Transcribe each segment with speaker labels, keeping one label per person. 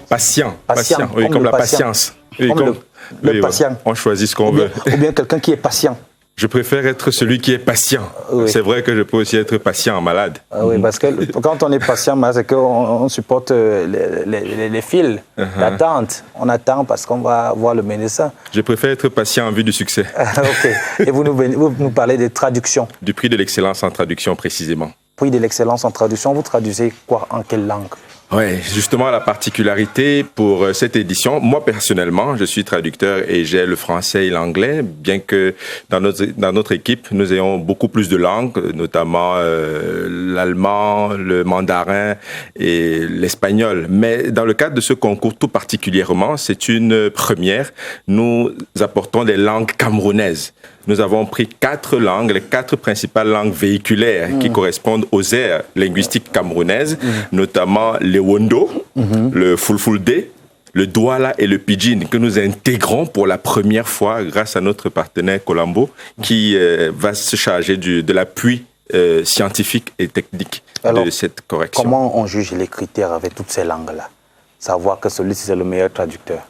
Speaker 1: Patient, oui, comme la patience. Oui,
Speaker 2: comme le patient.
Speaker 1: On choisit ce qu'on veut.
Speaker 2: Ou bien quelqu'un qui est patient.
Speaker 1: Je préfère être celui qui est patient. Oui. C'est vrai que je peux aussi être patient malade.
Speaker 2: Oui, parce que quand on est patient, c'est qu'on supporte les fils d'attente. On attend parce qu'on va voir le médecin.
Speaker 1: Je préfère être patient en vue du succès.
Speaker 2: OK. Et vous nous parlez de traduction.
Speaker 1: Du prix de l'excellence en traduction, précisément.
Speaker 2: Prix de l'excellence en traduction, vous traduisez quoi, en quelle langue?
Speaker 1: Oui, justement, la particularité pour cette édition, moi personnellement, je suis traducteur et j'ai le français et l'anglais, bien que dans notre équipe, nous ayons beaucoup plus de langues, notamment l'allemand, le mandarin et l'espagnol. Mais dans le cadre de ce concours tout particulièrement, c'est une première. Nous apportons des langues camerounaises. Nous avons pris 4 langues, les 4 principales langues véhiculaires qui correspondent aux aires linguistiques camerounaises, notamment le Wondo, le Fulfulde, le Douala et le Pidgin, que nous intégrons pour la première fois grâce à notre partenaire Colombo, qui va se charger de l'appui scientifique et technique de cette correction.
Speaker 2: Comment on juge les critères avec toutes ces langues-là? Savoir que celui-ci est le meilleur traducteur.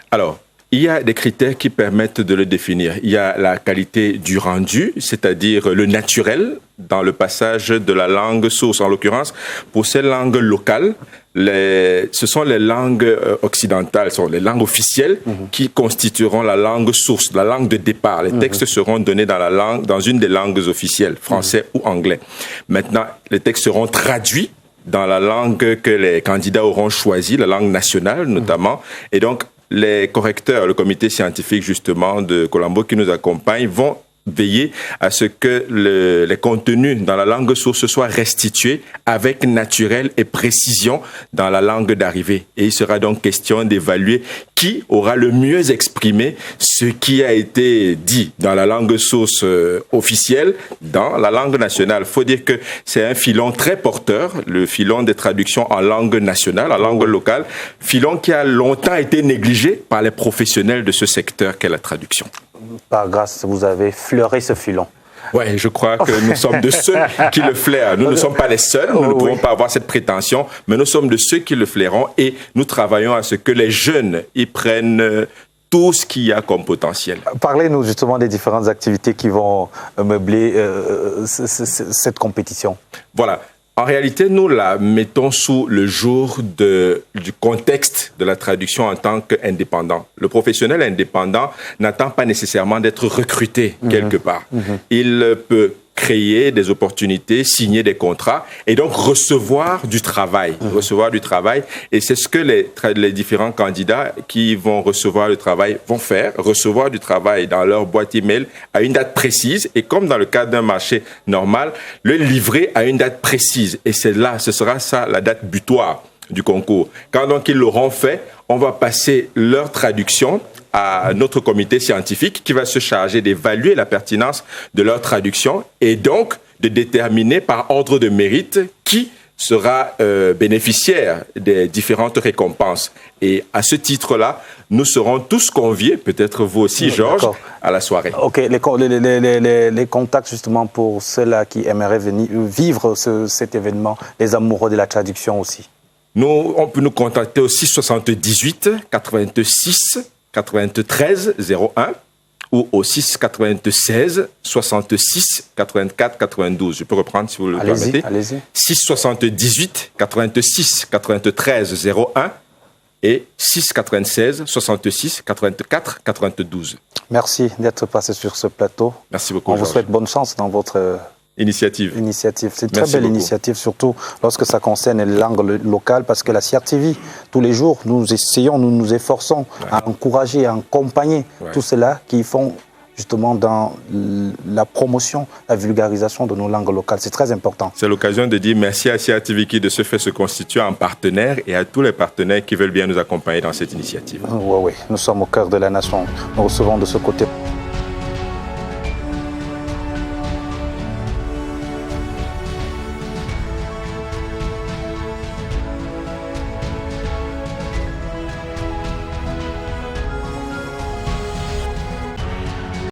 Speaker 1: Alors, il y a des critères qui permettent de le définir. Il y a la qualité du rendu, c'est-à-dire le naturel dans le passage de la langue source. En l'occurrence, pour ces langues locales, ce sont les langues occidentales, ce sont les langues officielles qui constitueront la langue source, la langue de départ. Les textes seront donnés dans une des langues officielles, français ou anglais. Maintenant, les textes seront traduits dans la langue que les candidats auront choisie, la langue nationale notamment. Et donc, les correcteurs, le comité scientifique justement de Colombo qui nous accompagne, vont veiller à ce que les contenus dans la langue source soient restitués avec naturel et précision dans la langue d'arrivée. Et il sera donc question d'évaluer qui aura le mieux exprimé ce qui a été dit dans la langue source officielle, dans la langue nationale. Il faut dire que c'est un filon très porteur, le filon des traductions en langue nationale, en langue locale, filon qui a longtemps été négligé par les professionnels de ce secteur qu'est la traduction.
Speaker 2: Par grâce, vous avez fleuré ce filon.
Speaker 1: Oui, je crois que nous sommes de ceux qui le flairent. Nous ne sommes pas les seuls, nous ne pouvons pas avoir cette prétention, mais nous sommes de ceux qui le flairont et nous travaillons à ce que les jeunes y prennent tout ce qu'il y a comme potentiel.
Speaker 2: Parlez-nous justement des différentes activités qui vont meubler cette compétition.
Speaker 1: Voilà. En réalité, nous la mettons sous le jour du contexte de la traduction en tant qu'indépendant. Le professionnel indépendant n'attend pas nécessairement d'être recruté quelque part. Il peut créer des opportunités, signer des contrats et donc recevoir du travail. Et c'est ce que les différents candidats qui vont recevoir le travail vont faire, recevoir du travail dans leur boîte email à une date précise et comme dans le cadre d'un marché normal, le livrer à une date précise. Et ce sera ça la date butoir du concours. Quand donc ils l'auront fait, on va passer leur traduction à notre comité scientifique qui va se charger d'évaluer la pertinence de leur traduction et donc de déterminer par ordre de mérite qui sera bénéficiaire des différentes récompenses. Et à ce titre-là, nous serons tous conviés, peut-être vous aussi, Georges, à la soirée.
Speaker 2: OK. Les contacts, justement, pour ceux-là qui aimeraient venir vivre cet événement, les amoureux de la traduction aussi.
Speaker 1: On peut nous contacter au 678 86 93 01 ou au 696 66 84 92. Je peux reprendre si vous le permettez.
Speaker 2: Allez-y.
Speaker 1: 678 86 93 01 et 696 66 84 92.
Speaker 2: Merci d'être passé sur ce plateau.
Speaker 1: Merci beaucoup.
Speaker 2: On vous souhaite bonne chance dans votre initiative. C'est une très belle initiative, surtout lorsque ça concerne les langues locales, parce que la CRTV, tous les jours, nous nous efforçons à encourager, à accompagner tous ceux-là qui font justement dans la promotion, la vulgarisation de nos langues locales. C'est très important.
Speaker 1: C'est l'occasion de dire merci à CRTV qui de ce fait se constitue en partenaire et à tous les partenaires qui veulent bien nous accompagner dans cette initiative.
Speaker 2: Oui, nous sommes au cœur de la nation. Nous recevons de ce côté